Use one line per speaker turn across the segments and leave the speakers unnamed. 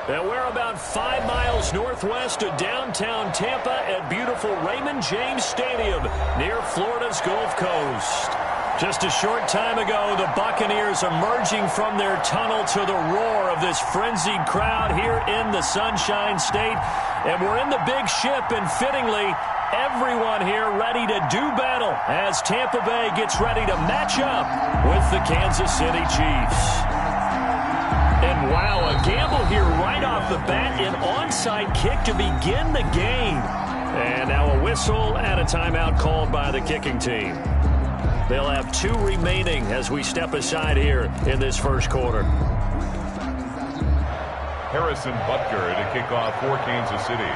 And we're about 5 miles northwest of downtown Tampa at beautiful Raymond James Stadium near Florida's Gulf Coast. Just a short time ago, the Buccaneers emerging from their tunnel to the roar of this frenzied crowd here in the Sunshine State. And we're in the big ship, and fittingly, everyone here ready to do battle as Tampa Bay gets ready to match up with the Kansas City Chiefs. And wow, a gamble here right off the bat, an onside kick to begin the game. And now a whistle and a timeout called by the kicking team. They'll have 2 remaining as we step aside here in this first quarter.
Harrison Butker to kick off for Kansas City.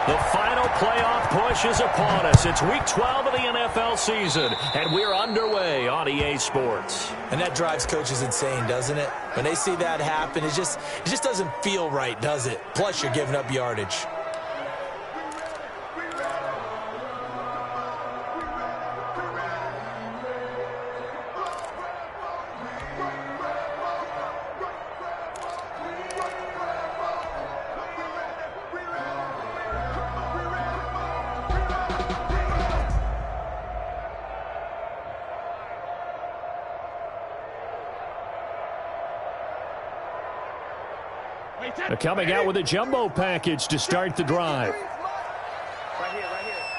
The final playoff push is upon us. It's week 12 of the NFL season, and we're underway on EA Sports.
And that drives coaches insane, doesn't it? When they see that happen, it just doesn't feel right, does it? Plus, you're giving up yardage.
They're coming out with a jumbo package to start the drive.
Right here.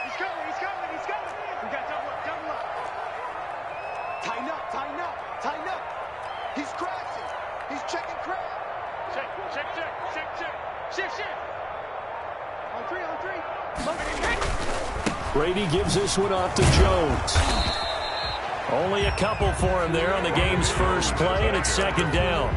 He's coming. We got double up. Tighten up. He's crashing. He's checking crash. Check. Shift. On three.
Brady gives this one off to Jones. Only a couple for him there on the game's first play, and it's second down.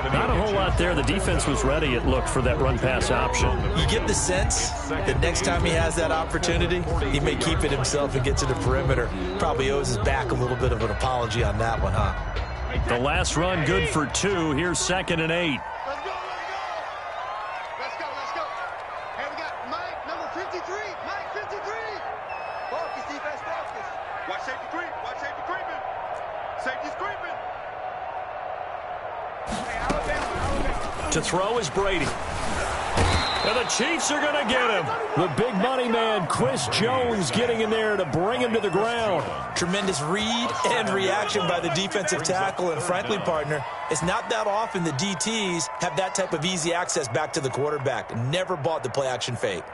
Not a whole lot there. The defense was ready, it looked, for that run-pass option.
You get the sense that next time he has that opportunity, he may keep it himself and get to the perimeter. Probably owes his back a little bit of an apology on that one, huh?
The last run good for 2. Here's 2nd and 8.
Let's go. Hey, we got Mike, number 53. Mike, 53. Focus, defense, focus. Watch safety creeping. Safety's creeping. Hey, Alabama.
To throw is Brady. And the Chiefs are going to get him. The big money man, Chris Jones, getting in there to bring him to the ground.
Tremendous read and reaction by the defensive tackle. And frankly, partner, it's not that often the DTs have that type of easy access back to the quarterback. Never bought the play-action fake.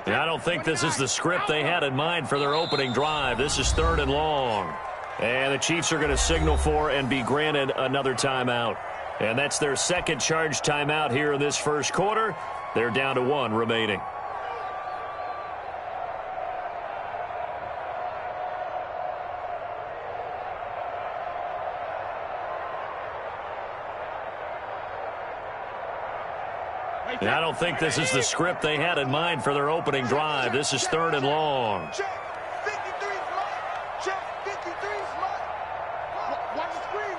And I don't think this is the script they had in mind for their opening drive. This is 3rd and long. And the Chiefs are going to signal for and be granted another timeout. And that's their second charge timeout here in this first quarter. They're down to 1 remaining. And I don't think this is the script they had in mind for their opening drive. This is 3rd and long.
Check. 53's Mike. Check. 53's Mike. Watch the screen.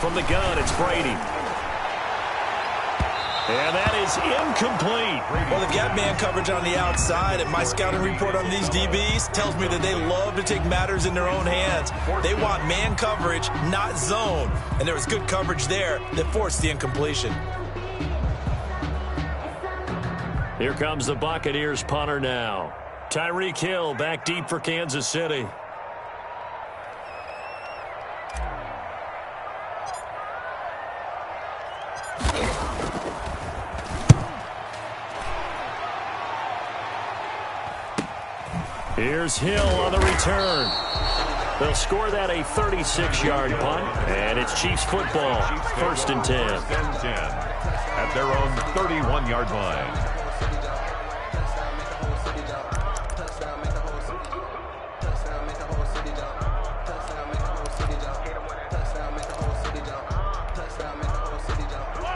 From the gun, it's Brady. And that is incomplete.
Well, they've got man coverage on the outside, and my scouting report on these DBs tells me that they love to take matters in their own hands. They want man coverage, not zone. And there was good coverage there that forced the incompletion.
Here comes the Buccaneers punter now. Tyreek Hill back deep for Kansas City. Here's Hill on the return. They'll score that a 36-yard punt, and it's Chiefs football, 1st and 10.
At their own 31-yard line.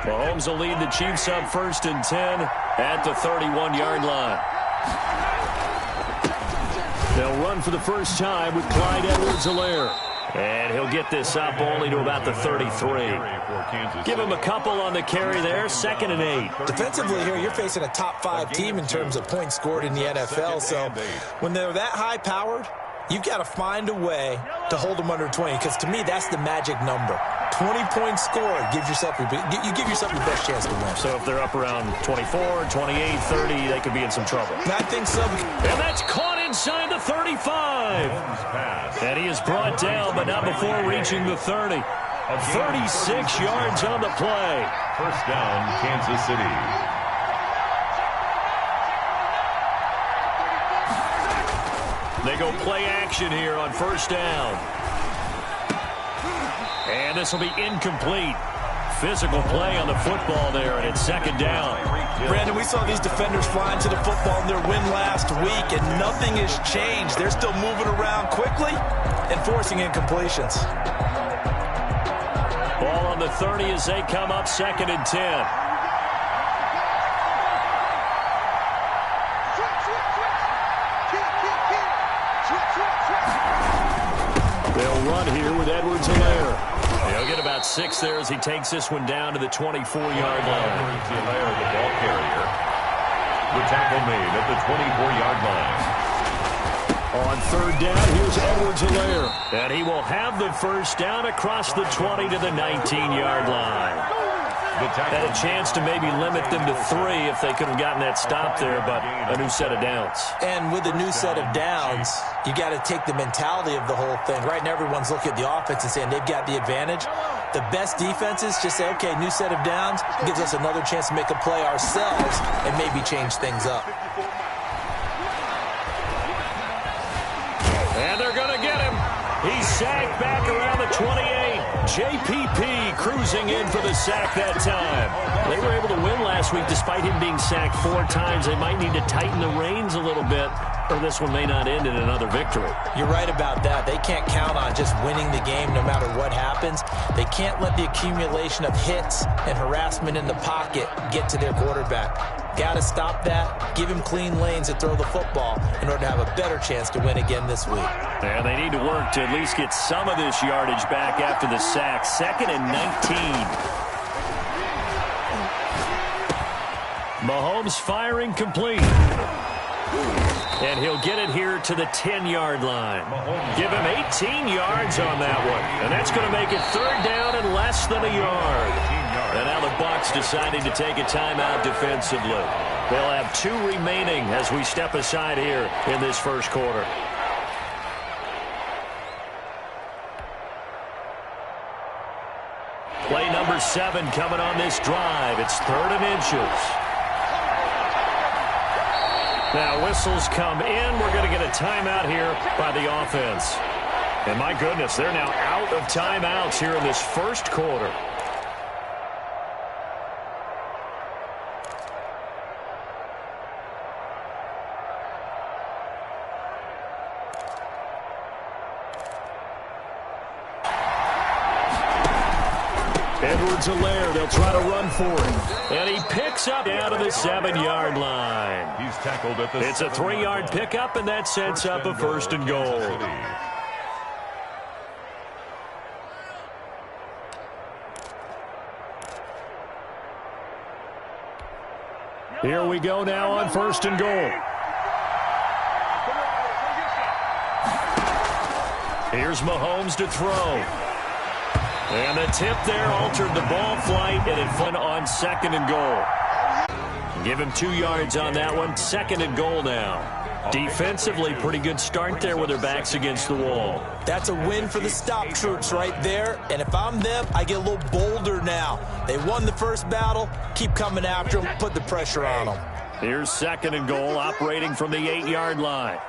Mahomes will lead the Chiefs up 1st and 10 at the 31-yard line. They'll run for the first time with Clyde Edwards-Helaire. And he'll get this up only to about the 33. Give him a couple on the carry there, 2nd and 8.
Defensively here, you're facing a top-5 team in terms of points scored in the NFL. So when they're that high-powered, you've got to find a way to hold them under 20. Because to me, that's the magic number. 20 points scored gives yourself you give yourself your best chance to win.
So if they're up around 24, 28, 30, they could be in some trouble.
I think so.
And that's caught inside the 35. And he is brought down, but not before reaching the 30. 36 yards on the play.
First down, Kansas City.
They go play action here on first down. And this will be incomplete. Physical play on the football there, and it's 2nd down.
Brandon, we saw these defenders flying to the football in their win last week, and nothing has changed. They're still moving around quickly and forcing incompletions.
Ball on the 30 as they come up 2nd and 10. They'll run here with Edwards-Helaire. He'll get about 6 there as he takes this one down to the 24-yard line.
Edwards-Helaire, the ball carrier. The tackle made at the 24-yard line.
On 3rd down, here's Edwards-Helaire. And he will have the first down across the 20 to the 19-yard line. Had a chance to maybe limit them to 3 if they could have gotten that stop there, but a new set of downs.
And with a new set of downs, you got to take the mentality of the whole thing. Right now, everyone's looking at the offense and saying they've got the advantage. The best defenses just say, okay, new set of downs. It gives us another chance to make a play ourselves and maybe change things up.
And they're going to get him. He's sacked back around the 28. JPP cruising in for the sack that time. They were able to win last week despite him being sacked 4 times. They might need to tighten the reins a little bit, or this one may not end in another victory.
You're right about that. They can't count on just winning the game no matter what happens. They can't let the accumulation of hits and harassment in the pocket get to their quarterback. Got to stop that, give him clean lanes to throw the football in order to have a better chance to win again this week.
And they need to work to at least get some of this yardage back after the sack. 2nd and 19. Mahomes firing complete. And he'll get it here to the 10-yard line. Give him 18 yards on that one. And that's going to make it 3rd down and less than a yard. And now the Bucs deciding to take a timeout defensively. They'll have 2 remaining as we step aside here in this first quarter. Play number 7 coming on this drive. It's 3rd and inches. Now whistles come in. We're going to get a timeout here by the offense. And my goodness, they're now out of timeouts here in this first quarter. Edwards-Helaire, they'll try to run for it. And he picks up down to the 7-yard line.
He's tackled at the
It's a 3-yard pickup, and that sets up a 1st and goal. Here we go now on 1st and goal. Here's Mahomes to throw. And the tip there altered the ball flight, and it went on 2nd and goal. Give him 2 yards on that one. 2nd and goal now. Defensively, pretty good start there with their backs against the wall.
That's a win for the stop troops right there. And if I'm them, I get a little bolder now. They won the first battle. Keep coming after them. Put the pressure on them.
Here's 2nd and goal, operating from the 8-yard line.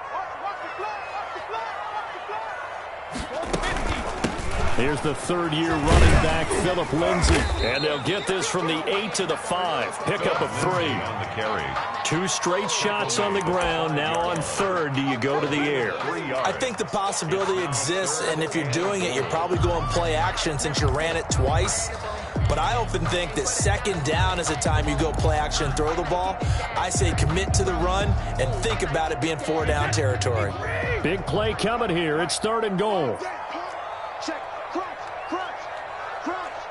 Here's the 3rd-year running back, Phillip Lindsay. And they'll get this from the 8 to the 5. Pickup of 3.
On the carry.
2 straight shots on the ground. Now on 3rd, do you go to the air?
I think the possibility exists, and if you're doing it, you're probably going play action since you ran it twice. But I often think that second down is a time you go play action and throw the ball. I say commit to the run and think about it being 4-down territory.
Big play coming here. It's 3rd and goal.
Check. Crunch.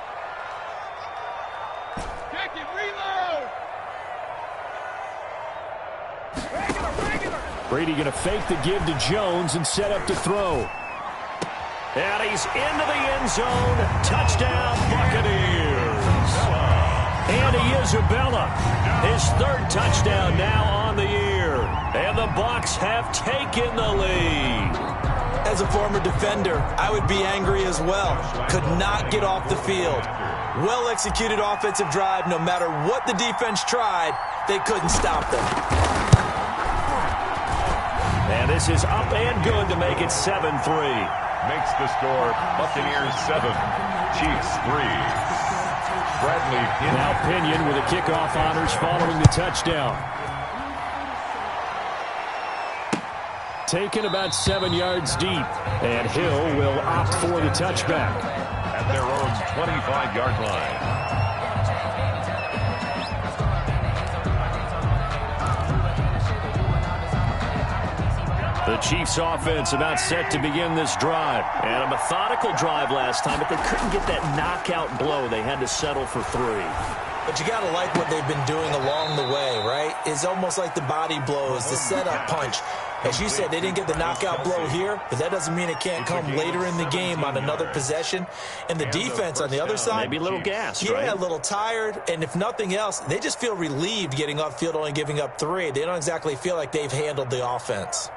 Check it. Reload. Regular.
Brady going to fake the give to Jones and set up to throw. And he's into the end zone. Touchdown, Buccaneers. Andy Isabella, his 3rd touchdown now on the year. And the Bucs have taken the lead.
As a former defender, I would be angry as well. Could not get off the field. Well-executed offensive drive. No matter what the defense tried, they couldn't stop them.
And this is up and good to make it 7-3.
Makes the score Buccaneers 7, Chiefs 3. Bradley Pinion.
Now Pinion with a kickoff honors following the touchdown. Taken about 7 yards deep. And Hill will opt for the touchback.
At their own 25-yard line.
The Chiefs offense about set to begin this drive. And a methodical drive last time, but they couldn't get that knockout blow. They had to settle for 3.
But you got to like what they've been doing along the way, right? It's almost like the body blows, the setup punch. As you said, they didn't get the knockout blow here, but that doesn't mean it can't come later in the game on another possession. And the defense on the other side,
maybe a little gassed,
yeah,
right?
a little tired. And if nothing else, they just feel relieved getting off field, only giving up 3. They don't exactly feel like they've handled the offense.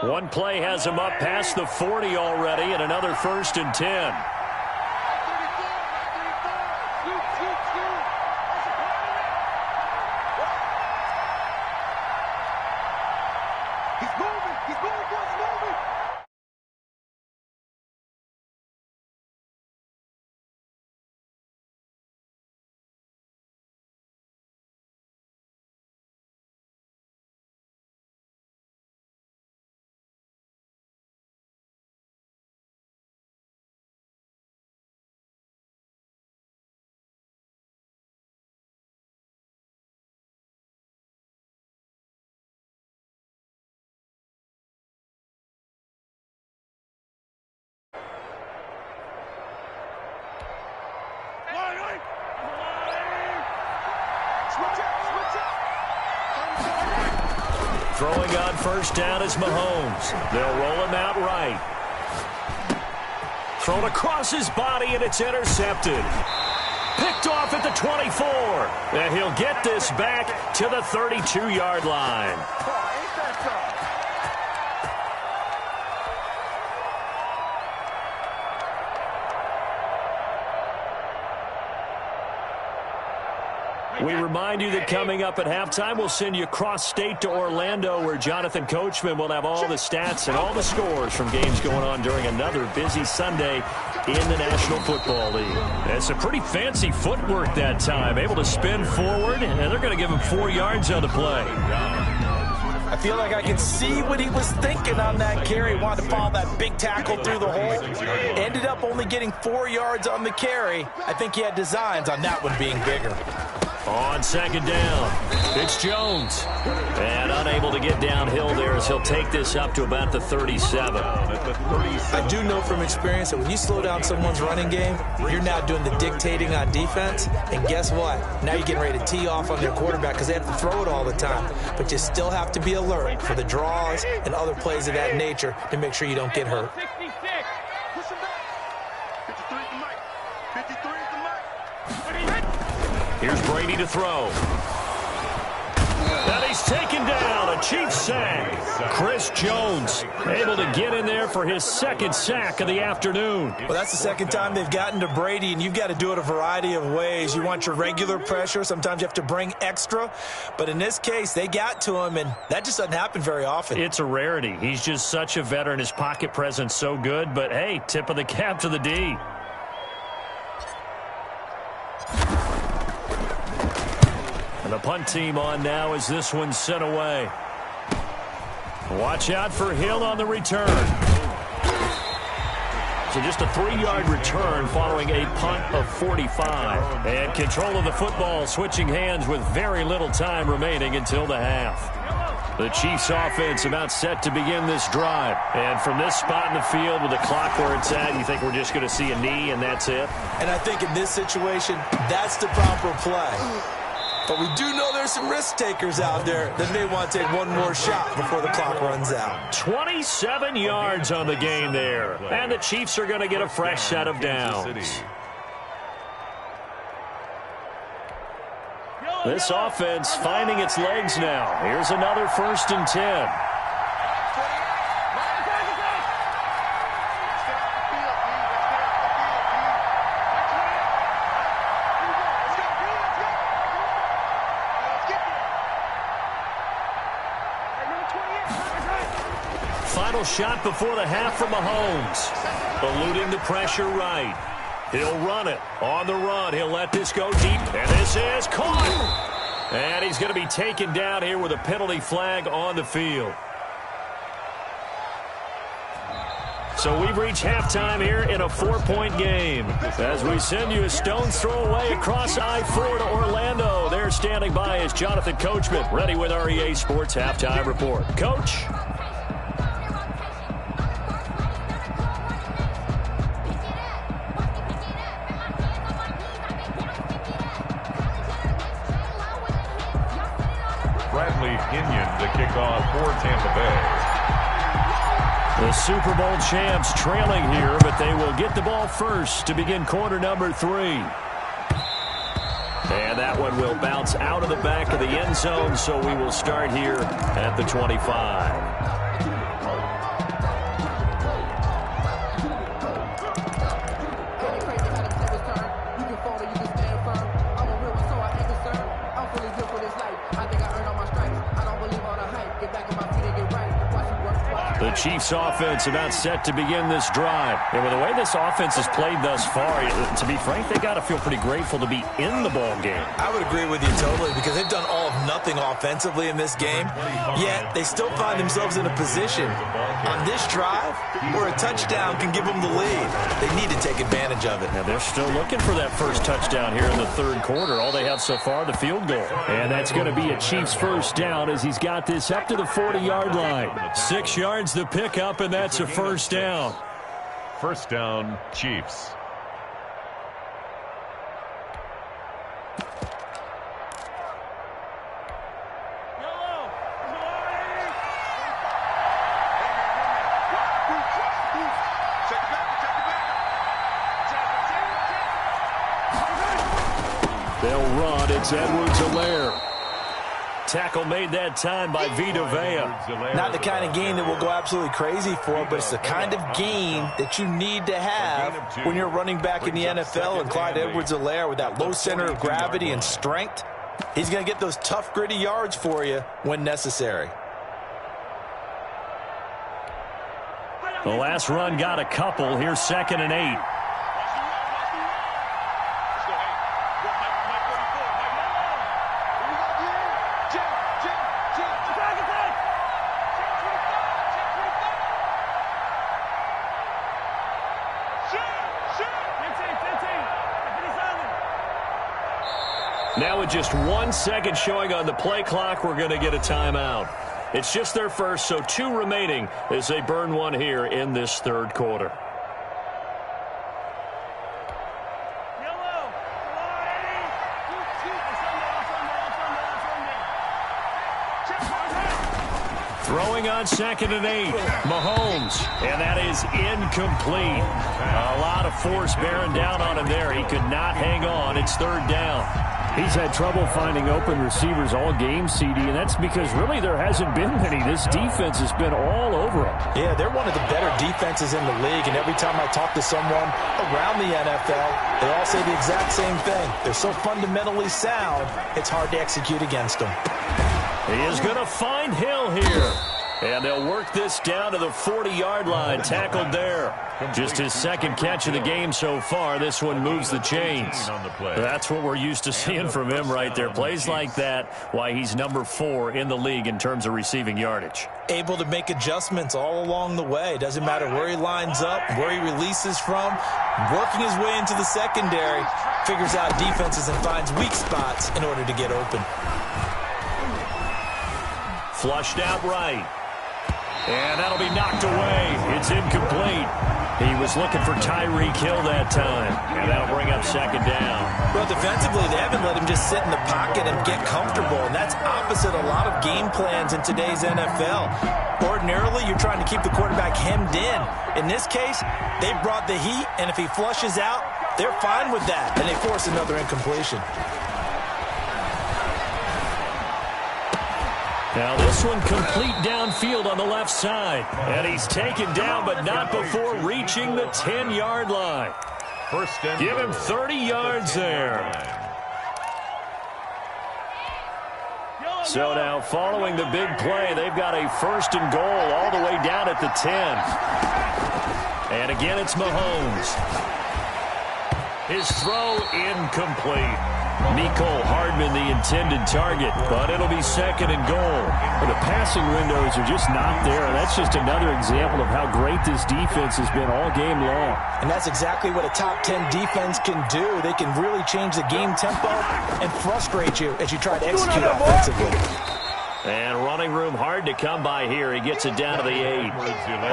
One play has him up past the 40 already, and another 1st and 10. Throwing on 1st down is Mahomes. They'll roll him out right. Thrown across his body, and it's intercepted. Picked off at the 24. And he'll get this back to the 32-yard line. We remind you that coming up at halftime, we'll send you cross-state to Orlando, where Jonathan Coachman will have all the stats and all the scores from games going on during another busy Sunday in the National Football League. It's a pretty fancy footwork that time, able to spin forward, and they're going to give him 4 yards on the play.
I feel like I can see what he was thinking on that carry. Wanted to follow that big tackle through the hole. Ended up only getting 4 yards on the carry. I think he had designs on that one being bigger.
On 2nd down, it's Jones. And unable to get downhill there as he'll take this up to about the 37.
I do know from experience that when you slow down someone's running game, you're now doing the dictating on defense. And guess what? Now you're getting ready to tee off on their quarterback because they have to throw it all the time. But you still have to be alert for the draws and other plays of that nature to make sure you don't get hurt.
Push him back. 53 is the mic. 53 is the mic.
Here's Brady to throw. And he's taken down. A Chiefs sack. Chris Jones able to get in there for his 2nd sack of the afternoon.
Well, that's the 2nd time they've gotten to Brady, and you've got to do it a variety of ways. You want your regular pressure. Sometimes you have to bring extra. But in this case, they got to him, and that just doesn't happen very often.
It's a rarity. He's just such a veteran. His pocket presence so good. But, hey, tip of the cap to the D. And the punt team on now as this one's sent away. Watch out for Hill on the return. So just a 3-yard return following a punt of 45. And control of the football switching hands with very little time remaining until the half. The Chiefs offense about set to begin this drive. And from this spot in the field with the clock where it's at, you think we're just going to see a knee and that's it?
And I think in this situation, that's the proper play. But we do know there's some risk takers out there that may want to take one more shot before the clock runs out.
27 yards on the game there. And the Chiefs are going to get a fresh set of downs. This offense finding its legs now. Here's another 1st and 10. Final shot before the half from Mahomes. Eluding the pressure right. He'll run it. On the run, he'll let this go deep. And this is caught. And he's going to be taken down here with a penalty flag on the field. So we've reached halftime here in a 4-point game. As we send you a stone's throw away across I-4 to Orlando. There standing by is Jonathan Coachman, ready with REA Sports Halftime Report. Coach?
Kenyon to kick off for Tampa Bay.
The Super Bowl champs trailing here, but they will get the ball first to begin quarter number 3. And that one will bounce out of the back of the end zone, so we will start here at the 25. The Chiefs offense about set to begin this drive. And with the way this offense has played thus far, to be frank, they got to feel pretty grateful to be in the ball game.
I would agree with you totally because they've done all of nothing offensively in this game, yet they still find themselves in a position on this drive where a touchdown can give them the lead. They need to take advantage of it.
Now they're still looking for that first touchdown here in the 3rd quarter. All they have so far, the field goal. And that's going to be a Chiefs first down as he's got this up to the 40-yard line. 6 yards the pickup, and that's a first down.
First down, Chiefs.
They'll run. It's Edwards-Helaire. Tackle made that time by Vita Vea.
Not the kind of game that we'll go absolutely crazy for, but it's the kind of game that you need to have when you're running back in the NFL. And Clyde Edwards-Helaire, with that low center of gravity and strength, he's going to get those tough, gritty yards for you when necessary.
The last run got a couple. Here's 2nd and 8. Now with just 1 second showing on the play clock, we're going to get a timeout. It's just their first, so 2 remaining as they burn one here in this 3rd quarter. Throwing on 2nd and 8, Mahomes, and that is incomplete. A lot of force bearing down on him there. He could not hang on. It's 3rd down. He's had trouble finding open receivers all game, CD, and that's because really there hasn't been many. This defense has been all over him.
Yeah, they're one of the better defenses in the league, and every time I talk to someone around the NFL, they all say the exact same thing. They're so fundamentally sound, it's hard to execute against them.
He is going to find Hill here. And they'll work this down to the 40-yard line. Tackled there. Just his second catch of the game so far. This one moves the chains. That's what we're used to seeing from him right there. Plays like that, why he's number 4 in the league in terms of receiving yardage.
Able to make adjustments all along the way. Doesn't matter where he lines up, where he releases from. Working his way into the secondary. Figures out defenses and finds weak spots in order to get open.
Flushed out right. And that'll be knocked away. It's incomplete. He was looking for Tyreek Hill that time. And that'll bring up second down.
Well, defensively, they haven't let him just sit in the pocket and get comfortable. And that's opposite a lot of game plans in today's NFL. Ordinarily, you're trying to keep the quarterback hemmed in. In this case, they brought the heat, and if he flushes out, they're fine with that. And they force another incompletion.
Now this one complete downfield on the left side. And he's taken down, but not before reaching the 10-yard line. Give him 30 yards there. So now following the big play, they've got a 1st and goal all the way down at the 10. And again, it's Mahomes. His throw incomplete. Mecole Hardman the intended target, but it'll be 2nd and goal.
The passing windows are just not there. That's just another example of how great this defense has been all game long.
And that's exactly what a top 10 defense can do. They can really change the game tempo and frustrate you as you try to execute offensively.
And running room hard to come by here. He gets it down to the 8.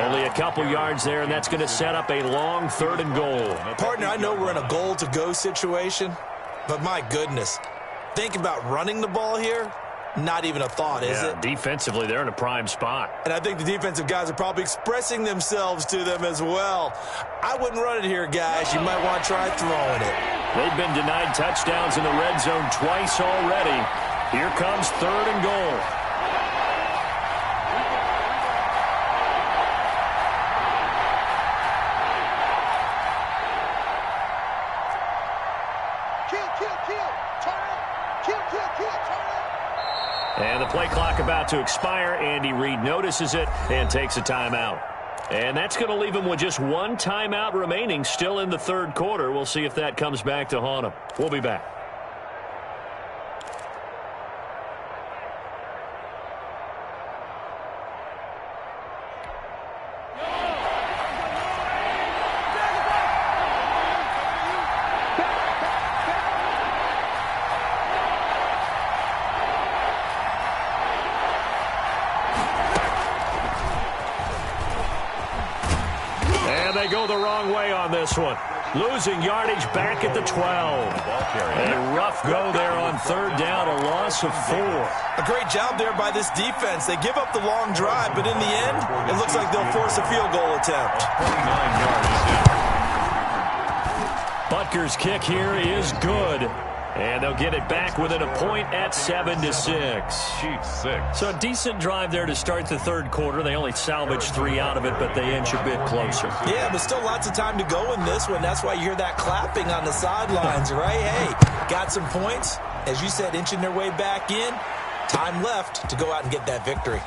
Only a couple yards there, and that's going to set up a long 3rd and goal.
Partner, I know we're in a goal-to-go situation, but my goodness, think about running the ball here. Not even a thought, is it?
Defensively, they're in a prime spot.
And I think the defensive guys are probably expressing themselves to them as well. I wouldn't run it here, guys. You might want to try throwing it.
They've been denied touchdowns in the red zone twice already. Here comes 3rd and goal. And the play clock about to expire. Andy Reid notices it and takes a timeout. And that's going to leave him with just 1 timeout remaining still in the 3rd quarter. We'll see if that comes back to haunt him. We'll be back. They go the wrong way on this one. Losing yardage back at the 12. A rough go there on 3rd down, a loss of 4.
A great job there by this defense. They give up the long drive, but in the end, it looks like they'll force a field goal attempt.
29 yards.
Butker's kick here is good. And they'll get it back within a point at 7-6. So a decent drive there to start the 3rd quarter. They only salvaged 3 out of it, but they inch a bit closer.
Yeah, but still lots of time to go in this one. That's why you hear that clapping on the sidelines, right? Hey, got some points. As you said, inching their way back in. Time left to go out and get that victory.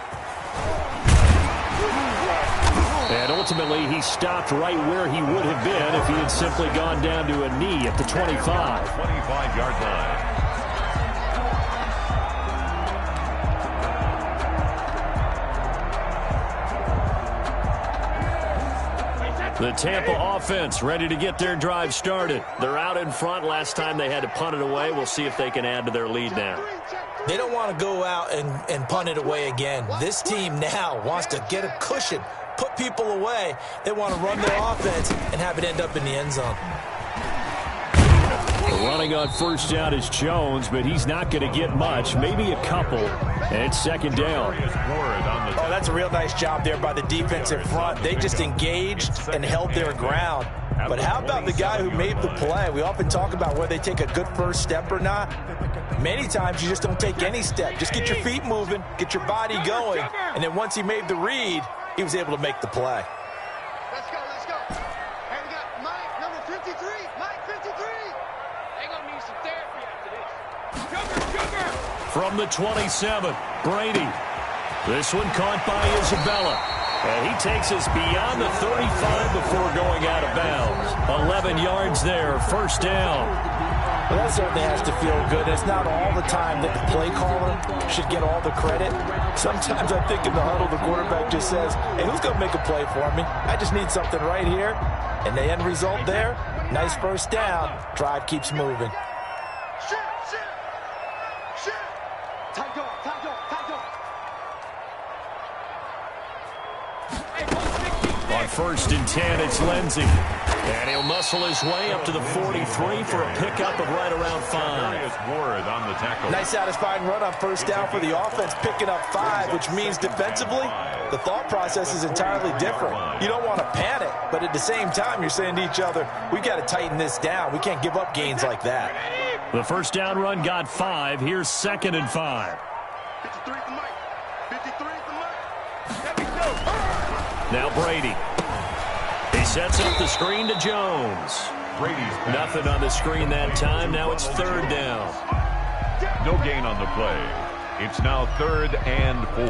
And ultimately, he stopped right where he would have been if he had simply gone down to a knee at the 25.
25-yard line.
The Tampa offense ready to get their drive started. They're out in front. Last time they had to punt it away. We'll see if they can add to their lead now.
They don't want to go out and punt it away again. This team now wants to get a cushion, put people away. They want to run their offense and have it end up in the end zone.
Running on 1st down is Jones, but he's not going to get much, maybe a couple. And it's 2nd down.
Oh, that's a real nice job there by the defensive front. They just engaged and held their ground. But how about the guy who made the play? We often talk about whether they take a good first step or not. Many times you just don't take any step. Just get your feet moving, get your body going, and then once he made the read, he was able to make the play.
Let's go, let's go. Hey, we got Mike, number 53. Mike, 53. They're going to need some therapy after this. Sugar, sugar.
From the 27, Brady. This one caught by Isabella. And he takes us beyond the 35 before going out of bounds. 11 yards there, first down.
Well, that certainly has to feel good. It's not all the time that the play caller should get all the credit. Sometimes I think in the huddle, the quarterback just says, hey, who's going to make a play for me? I just need something right here. And the end result there, nice first down. Drive keeps moving.
On first and 10, it's Lindsey. And he'll muscle his way up to the 43 for a pickup of right around 5.
Ward on the tackle.
Nice satisfying run on first down for the offense, picking up 5, which means defensively, the thought process is entirely different. You don't want to panic, but at the same time, you're saying to each other, we've got to tighten this down. We can't give up gains like that.
The first down run got 5. Here's 2nd and 5.
53 for Mike. 53 for Mike. There we go.
Now Brady. He sets up the screen to Jones.
Brady's
Nothing on the screen that time. Now it's 3rd down.
no gain on the play. It's now 3rd and 4.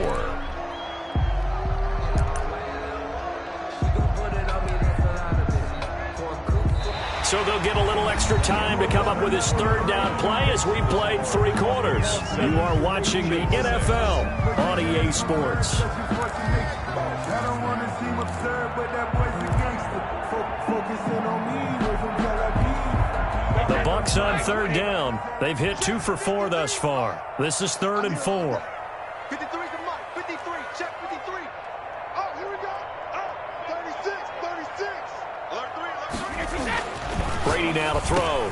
So they'll get a little extra time to come up with his 3rd down play as we played 3 quarters. You are watching the NFL on EA Sports. The Bucs on 3rd down. They've hit 2 for 4 thus far. This is 3rd and 4.
53 to Mike. 53. Check 53. Oh, here we go. Oh, 36. 36. Alert 3. Alert 3.
Brady now to throw.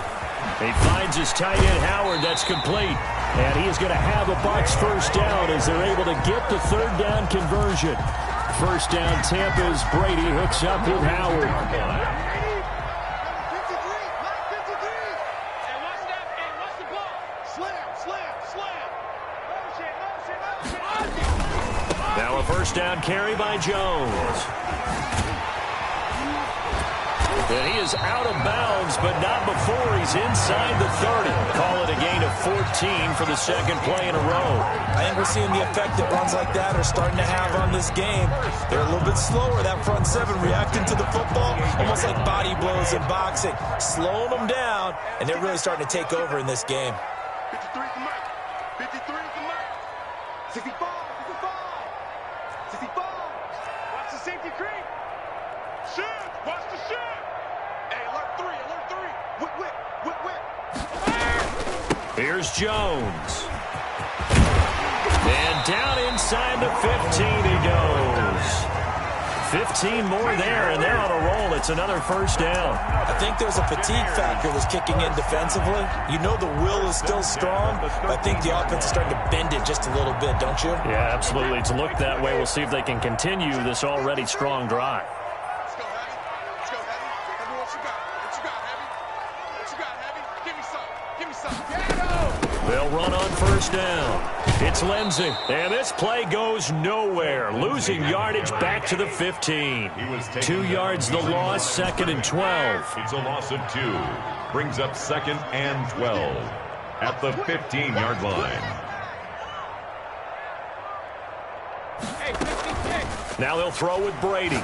He finds his tight end Howard. That's complete. And he is going to have a Bucs first down as they're able to get the 3rd down conversion. First down Tampa's Brady hooks up with Howard. Now a first down carry by Jones. And he is out of bounds, but not before he's inside the 30. Call it a gain of 14 for the 2nd play in a row.
I think we're seeing the effect that runs like that are starting to have on this game. They're a little bit slower, that front 7, reacting to the football, almost like body blows in boxing, slowing them down, and they're really starting to take over in this game.
53 for Mike. 53 for Mike. 65. 65. 65. Watch the safety creep. Shoot. Watch the shoot. Hey, alert 3. Alert 3. Whip, whip. Whip, whip.
Here's Jones. And down inside the 15 he goes. 15 more there, and they're on a roll. It's another first down.
I think there's a fatigue factor that's kicking in defensively. You know the will is still strong, but I think the offense is starting to bend it just a little bit, don't you?
Yeah, absolutely. It's looked that way. We'll see if they can continue this already strong drive.
Let's go, Heavy. Let's go, Heavy. Heavy, what you got? What you got, Heavy? What you got, Heavy? Give me some. Give me some.
They'll run on first down. It's Lindsey. And this play goes nowhere. Losing yardage back to the 15. 2 yards the loss, 2nd and 12.
It's a loss of 2. Brings up 2nd and 12 at the 15-yard line.
Now they'll throw with Brady.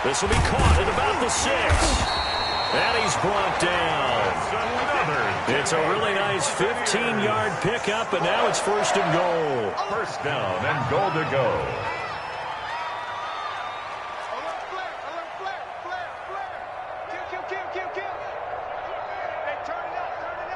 This will be caught at about the 6. And he's brought down. It's a really nice 15-yard pickup, and now it's 1st and goal.
First down and goal to go.
Alert flare. Alert flare. Flare. Flare. Kill, kill, kill, kill, kill. Hey, turn it up. Turn it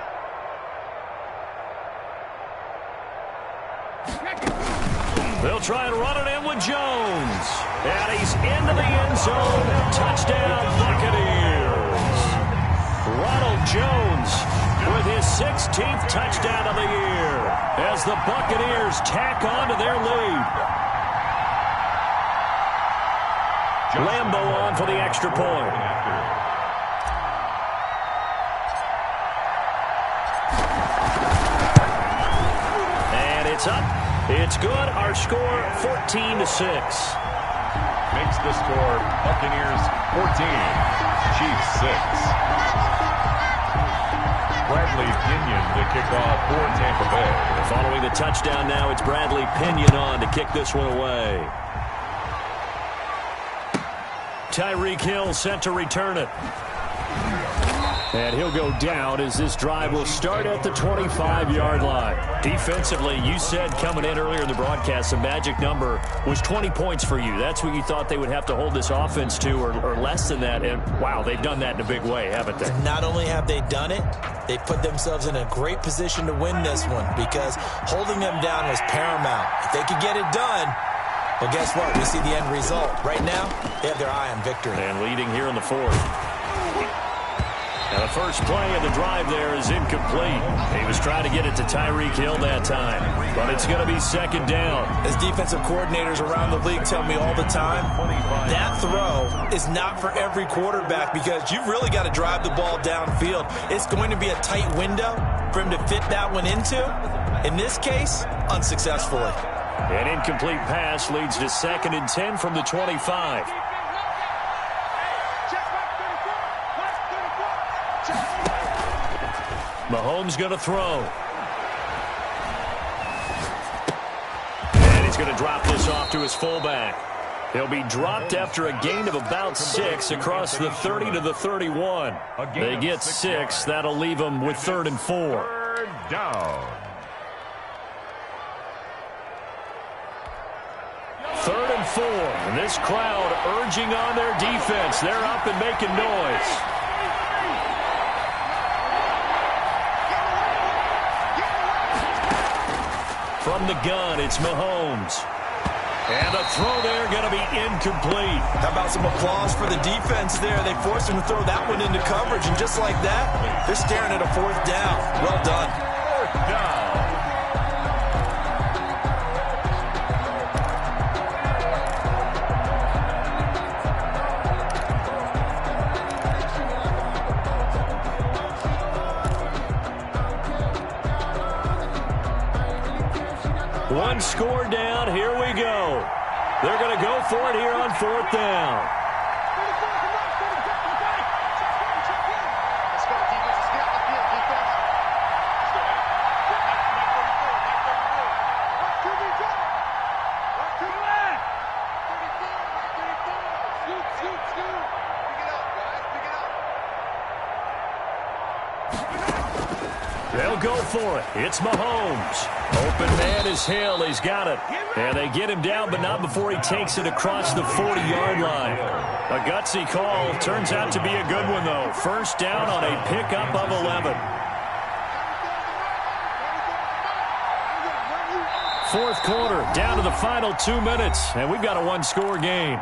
up.
They'll try and run it in with Jones. And he's into the end zone. Touchdown, Buccaneers. Ronald Jones with his 16th touchdown of the year as the Buccaneers tack on to their lead. Lambeau on for the extra point. And it's up. It's good. Our score 14-6.
Makes the score Buccaneers 14, Chiefs 6. Bradley Pinion to kick off for Tampa Bay.
Following the touchdown now, it's Bradley Pinion on to kick this one away. Tyreek Hill set to return it. And he'll go down as this drive will start at the 25-yard line. Defensively, you said coming in earlier in the broadcast, the magic number was 20 points for you. That's what you thought they would have to hold this offense to, or less than that. And, wow, they've done that in a big way, haven't they?
Not only have they done it, they put themselves in a great position to win this one because holding them down was paramount. If they could get it done, well, guess what? We see the end result. Right now, they have their eye on victory.
And leading here in the fourth. And the first play of the drive there is incomplete. He was trying to get it to Tyreek Hill that time, but it's going to be second down.
As defensive coordinators around the league tell me all the time, that throw is not for every quarterback because you've really got to drive the ball downfield. It's going to be a tight window for him to fit that one into. In this case, unsuccessfully.
An incomplete pass leads to second and 10 from the 25. Mahomes going to throw. And he's going to drop this off to his fullback. He'll be dropped after a gain of about 6 across the 30 to the 31. They get 6. That'll leave them with 3rd and 4.
Third down.
3rd and 4. And this crowd urging on their defense. They're up and making noise. From the gun, it's Mahomes. And a throw there going to be incomplete.
How about some applause for the defense there? They forced him to throw that one into coverage, and just like that, they're staring at a 4th down. Well done.
4th down.
One score down. Here we go. They're going to go for it here on 4th down. They'll go for it. It's Mahomes. Open man is Hill. He's got it. And they get him down, but not before he takes it across the 40-yard line. A gutsy call. Turns out to be a good one, though. First down on a pickup of 11. 4th quarter, down to the final 2 minutes, and we've got a one-score game.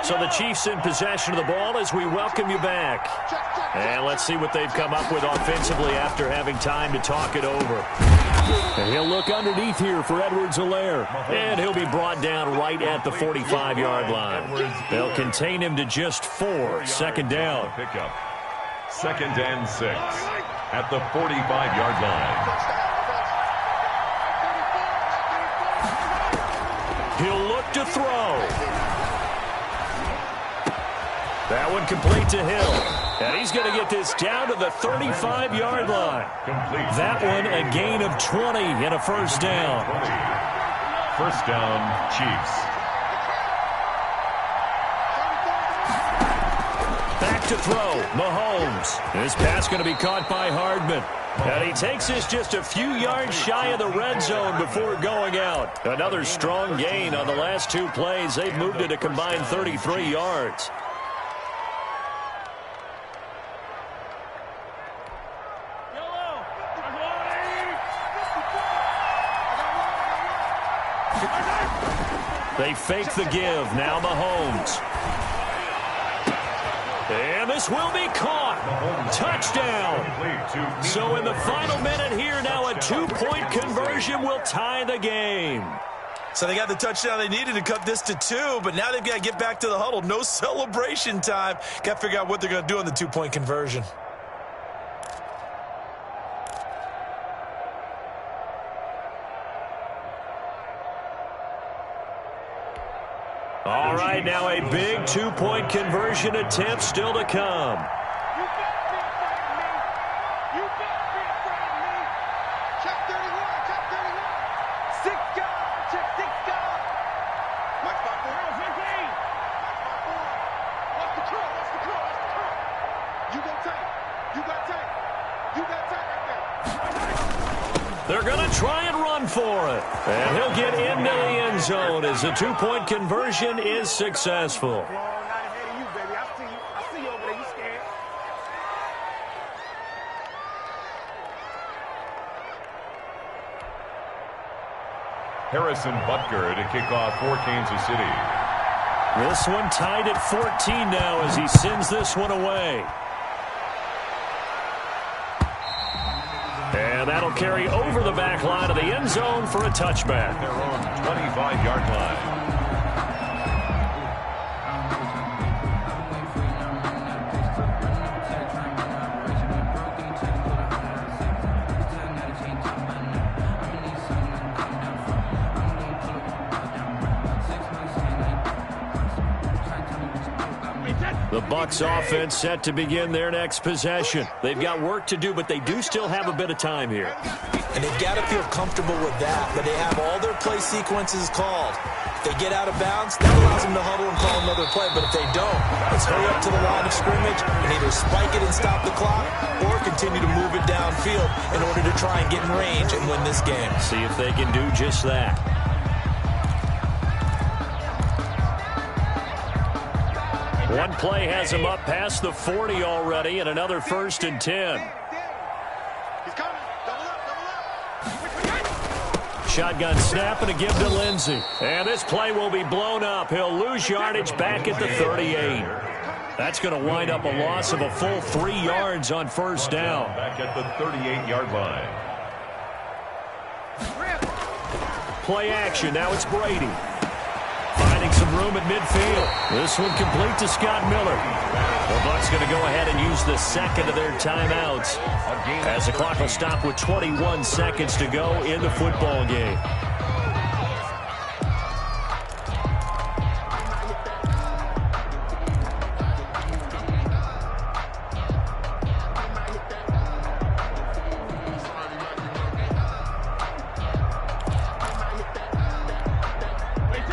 So the Chiefs in possession of the ball as we welcome you back. And let's see what they've come up with offensively after having time to talk it over. And he'll look underneath here for Edwards-Helaire. And he'll be brought down right at the 45-yard line. They'll contain him to just 4. Second down.
Pickup. 2nd and 6 at the 45-yard line.
He'll look to throw. That one complete to Hill. And he's going to get this down to the 35-yard line.
Complete.
That one a gain of 20 and a first down.
1st down, Chiefs.
Back to throw, Mahomes. This pass going to be caught by Hardman. And he takes this just a few yards shy of the red zone before going out. Another strong gain on the last 2 plays. They've moved it a combined 33 yards. They fake the give. Now Mahomes. And this will be caught. Touchdown. So in the final minute here, now a 2-point conversion will tie the game.
So they got the touchdown they needed to cut this to 2, but now they've got to get back to the huddle. No celebration time. Got to figure out what they're going to do on the 2-point conversion.
All right, now a big two-point conversion attempt still to come. They're going to try and run for it. And he'll get into the end zone as the two-point conversion is successful.
Harrison Butker to kick off for Kansas City.
This one tied at 14 now as he sends this one away. And that'll carry over the back line of the end zone for a touchback.
Their own 25-yard line.
The Bucs offense set to begin their next possession. They've got work to do, but they do still have a bit of time here.
And they've got to feel comfortable with that, but they have all their play sequences called. If they get out of bounds, that allows them to huddle and call another play, but if they don't, let's hurry up to the line of scrimmage and either spike it and stop the clock or continue to move it downfield in order to try and get in range and win this game.
See if they can do just that. One play has him up past the 40 already, and another 1st and 10.
He's coming. Double up.
Shotgun snap and a give to Lindsey. And this play will be blown up. He'll lose yardage back at the 38. That's going to wind up a loss of a full 3 yards on 1st down.
Back at the 38-yard line.
Play action. Now it's Brady. Finding some room at midfield. This one complete to Scott Miller. The Bucs going to go ahead and use the second of their timeouts as the clock will stop with 21 seconds to go in the football game.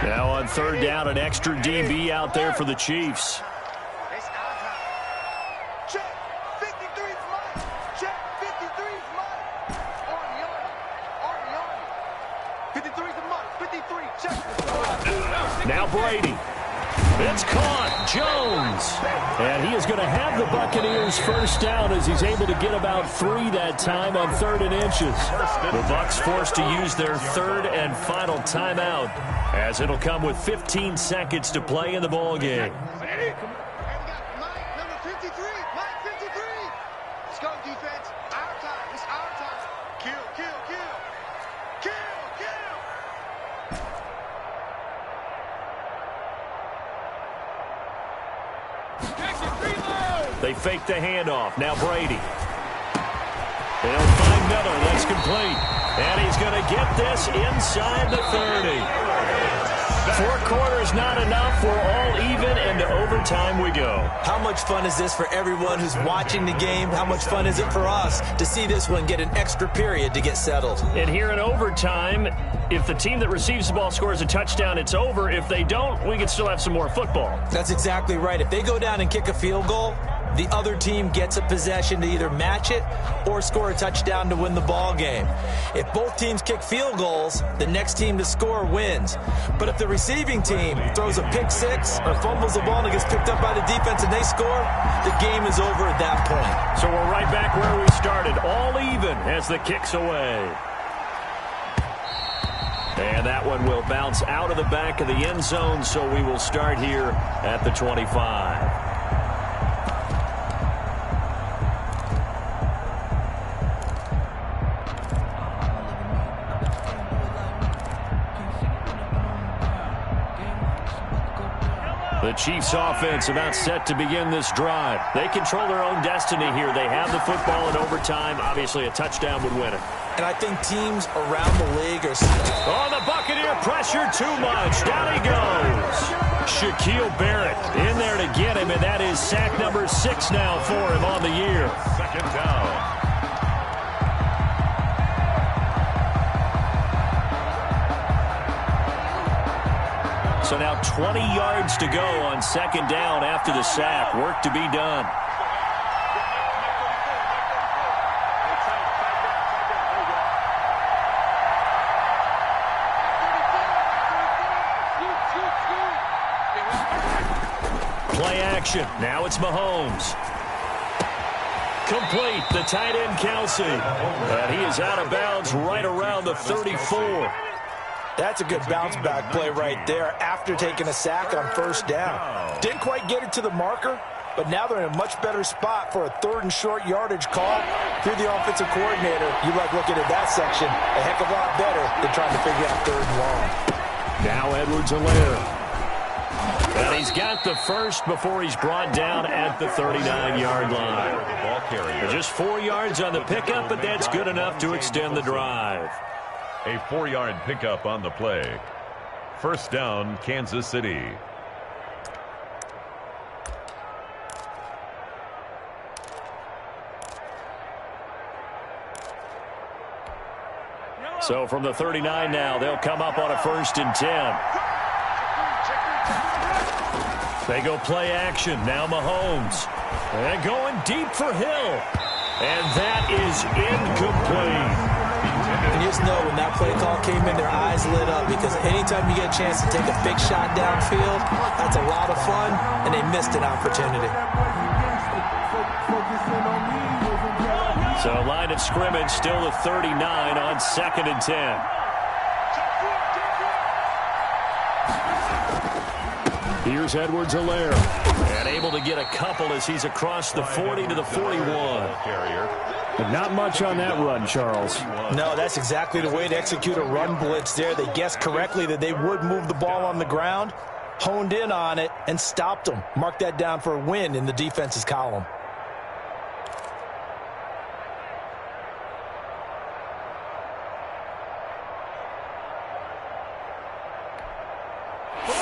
Now on 3rd down, an extra DB out there for the Chiefs.
It's our time. Check. 53's mine. Check. 53's mine. Already on it. 53's a month. 53. Check.
Now Brady. It's caught. Jones. And he is going to have the Buccaneers 1st down as he's able to get about 3 that time on 3rd and inches. The Bucs forced to use their 3rd and final timeout as it'll come with 15 seconds to play in the ball game.
Hey, we got Mike, number 53. Mike 53. Let's go, defense. Our time. It's our time. Kill, kill, kill. Kill, kill.
They fake the handoff. Now Brady. They'll find Miller. That's complete. And he's going to get this inside the 30. 4 quarters not enough. We're all even, and to overtime we go.
How much fun is this for everyone who's watching the game? How much fun is it for us to see this one get an extra period to get settled?
And here in overtime, if the team that receives the ball scores a touchdown, it's over. If they don't, we can still have some more football.
That's exactly right. If they go down and kick a field goal, the other team gets a possession to either match it or score a touchdown to win the ball game. If both teams kick field goals, the next team to score wins. But if the receiving team throws a pick six or fumbles the ball and it gets picked up by the defense and they score, the game is over at that point.
So we're right back where we started, all even as the kick's away. And that one will bounce out of the back of the end zone, so we will start here at the 25. The Chiefs offense about set to begin this drive. They control their own destiny here. They have the football in overtime. Obviously, a touchdown would win it.
And I think teams around the league are...
Oh, the Buccaneer pressure too much. Down he goes. Shaquille Barrett in there to get him, and that is sack number 6 now for him on the year.
Second down.
So now 20 yards to go on second down after the sack. Work to be done. Play action. Now it's Mahomes. Complete. The tight end, Kelsey. And he is out of bounds right around the 34.
That's a good bounce-back play right there after taking a sack on first down. Didn't quite get it to the marker, but now they're in a much better spot for a 3rd and short yardage call. If you're the offensive coordinator, you like looking at that section a heck of a lot better than trying to figure out 3rd and long.
Now Edwards-Helaire. And he's got the first before he's brought down at the 39-yard line. Just 4 yards on the pickup, but that's good enough to extend the drive.
A 4-yard pickup on the play. First down, Kansas City.
So from the 39 now, they'll come up on a 1st and 10. They go play action. Now Mahomes. And going deep for Hill. And that is incomplete.
And you just know when that play call came in, their eyes lit up, because anytime you get a chance to take a big shot downfield, that's a lot of fun, and they missed an opportunity.
So line of scrimmage still the 39 on 2nd and 10. Here's Edwards-Helaire. And able to get a couple as he's across the 40 to the 41.
But not much on that run, Charles.
No, that's exactly the way to execute a run blitz there. They guessed correctly that they would move the ball on the ground, honed in on it, and stopped them. Mark that down for a win in the defense's column.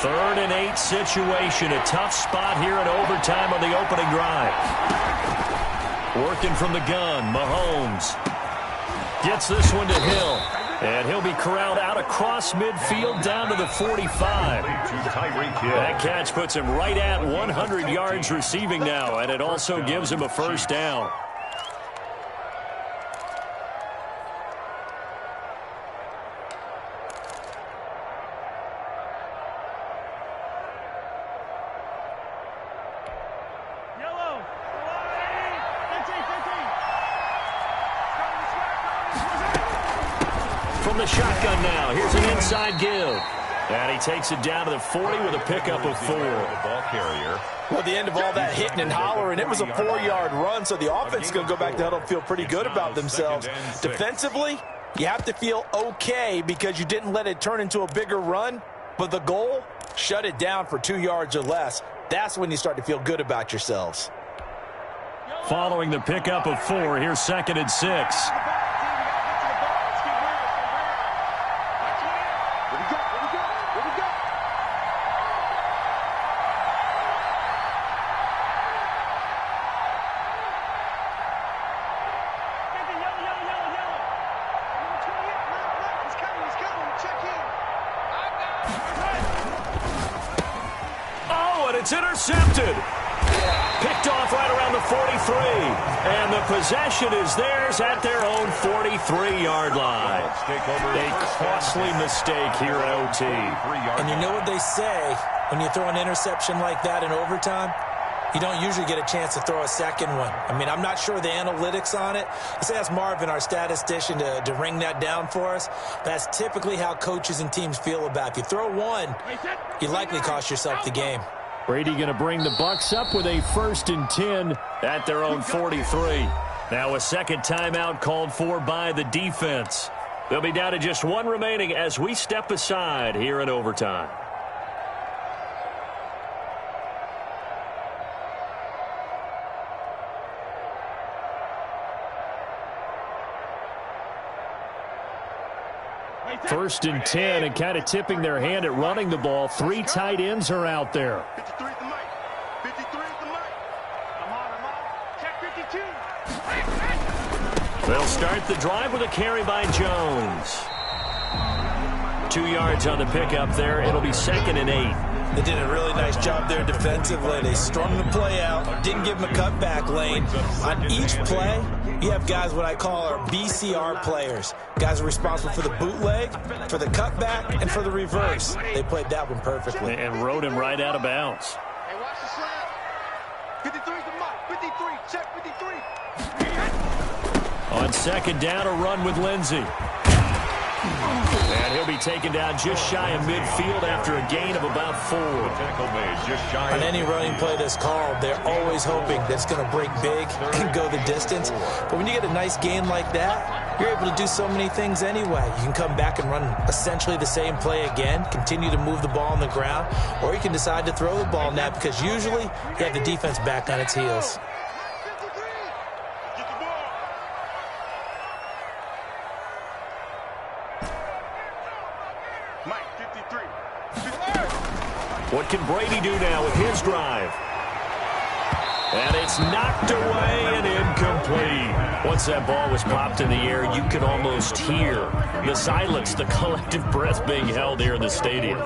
Third and 8 situation. A tough spot here in overtime on the opening drive. Working from the gun, Mahomes. Gets this one to Hill. And he'll be corralled out across midfield down to the 45. That catch puts him right at 100 yards receiving now, and it also gives him a first down. From the shotgun now, here's an inside give. And he takes it down to the 40 with a pickup of 4.
Well, at the end of all that hitting and hollering, it was a 4-yard run, so the offense is going to go back to huddle and feel pretty good about themselves. Defensively, you have to feel okay because you didn't let it turn into a bigger run, but the goal, shut it down for 2 yards or less. That's when you start to feel good about yourselves.
Following the pickup of 4, here's 2nd and 6. It's intercepted. Picked off right around the 43. And the possession is theirs at their own 43-yard line. A costly mistake here at OT.
And you know what they say, when you throw an interception like that in overtime, you don't usually get a chance to throw a second one. I mean, I'm not sure the analytics on it. Let's ask Marvin, our statistician, to ring that down for us. That's typically how coaches and teams feel about it. If you throw one, you likely cost yourself the game.
Brady going to bring the Bucks up with a 1st and 10 at their own 43. Now a second timeout called for by the defense. They'll be down to just 1 remaining as we step aside here in overtime. 1st and 10, and kind of tipping their hand at running the ball. 3 tight ends are out there.
53 is the mic. 53 is the mic. I'm on. Check 52.
They'll start the drive with a carry by Jones. 2 yards on the pickup there. It'll be 2nd and 8.
They did a really nice job there defensively. They strung the play out, didn't give them a cutback lane. On each play, you have guys what I call our BCR players. Guys are responsible for the bootleg, for the cutback, and for the reverse. They played that one perfectly.
And rode him right out of bounds.
Hey, watch the slant. 53 is the mic. 53. Check 53.
On 2nd down, a run with Lindsey. And he'll be taken down just shy of midfield after a gain of about 4.
Tackle made just shy.
On any running play that's called, they're always hoping that it's going to break big and go the distance. But when you get a nice gain like that, you're able to do so many things anyway. You can come back and run essentially the same play again, continue to move the ball on the ground, or you can decide to throw the ball now because usually you have the defense back on its heels.
What can Brady do now with his drive? And it's knocked away and incomplete. Once that ball was popped in the air, you could almost hear the silence, the collective breath being held here in the stadium.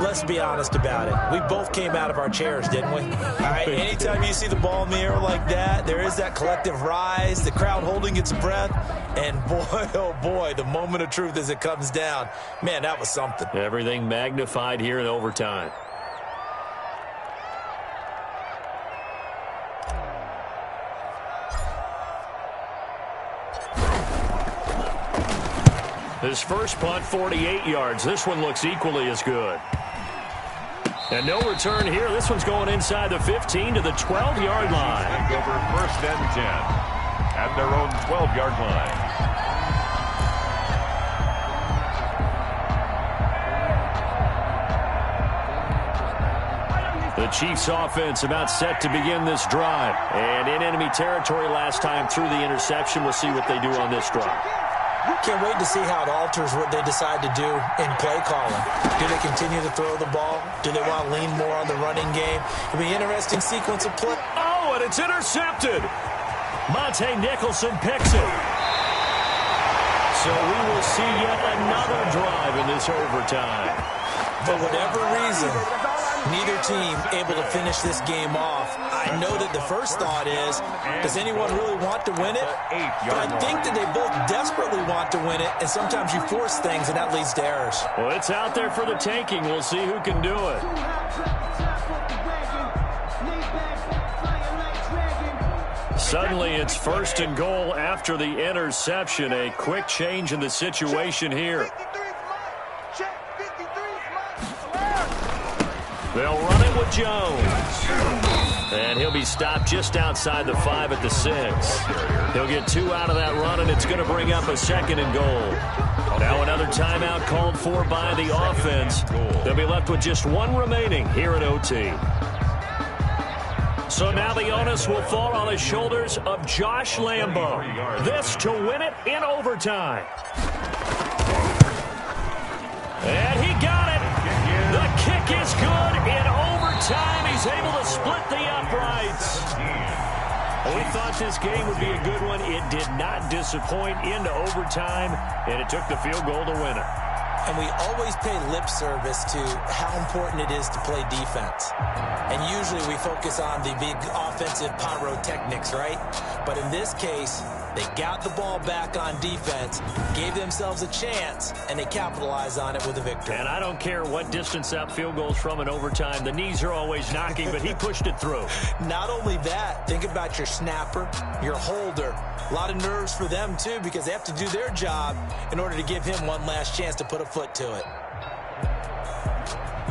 Let's be honest about it. We both came out of our chairs, didn't we? All right, anytime you see the ball in the air like that, there is that collective rise, the crowd holding its breath, and boy, oh boy, the moment of truth as it comes down. Man, that was something.
Everything magnified here in overtime. His first punt, 48 yards. This one looks equally as good. And no return here. This one's going inside the 15 to the 12-yard line.
Over 1st and 10 at their own 12-yard line.
The Chiefs offense about set to begin this drive. And in enemy territory last time through the interception. We'll see what they do on this drive.
Can't wait to see how it alters what they decide to do in play calling. Do they continue to throw the ball? Do they want to lean more on the running game? It'll be an interesting sequence of play.
Oh, and it's intercepted. Monte Nicholson picks it. So we will see yet another drive in this overtime.
For whatever reason, neither team able to finish this game off. I know that the first thought is, does anyone really want to win it? But I think that they both desperately want to win it, and sometimes you force things, and that leads to errors.
Well, it's out there for the taking. We'll see who can do it. Suddenly, it's 1st and goal after the interception. A quick change in the situation here. They'll run it with Jones. And he'll be stopped just outside the 5 at the 6. He'll get 2 out of that run, and it's going to bring up a 2nd and goal. Now another timeout called for by the offense. They'll be left with just 1 remaining here at OT. So now the onus will fall on the shoulders of Josh Lambo. This to win it in overtime. And he got it. The kick is good in overtime. He's able to split the uprights. We thought this game would be a good one. It did not disappoint into overtime, and it took the field goal to win it.
And we always pay lip service to how important it is to play defense. And usually we focus on the big offensive pyrotechnics, right? But in this case, they got the ball back on defense, gave themselves a chance, and they capitalized on it with a victory.
And I don't care what distance that field goes from in overtime. The knees are always knocking, but he pushed it through.
Not only that, think about your snapper, your holder. A lot of nerves for them, too, because they have to do their job in order to give him one last chance to put a foot to it.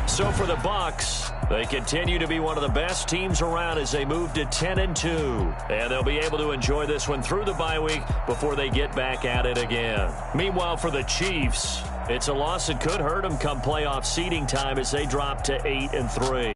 So for the Bucs, they continue to be one of the best teams around as they move to 10-2. And they'll be able to enjoy this one through the bye week before they get back at it again. Meanwhile, for the Chiefs, it's a loss that could hurt them come playoff seeding time as they drop to 8-3.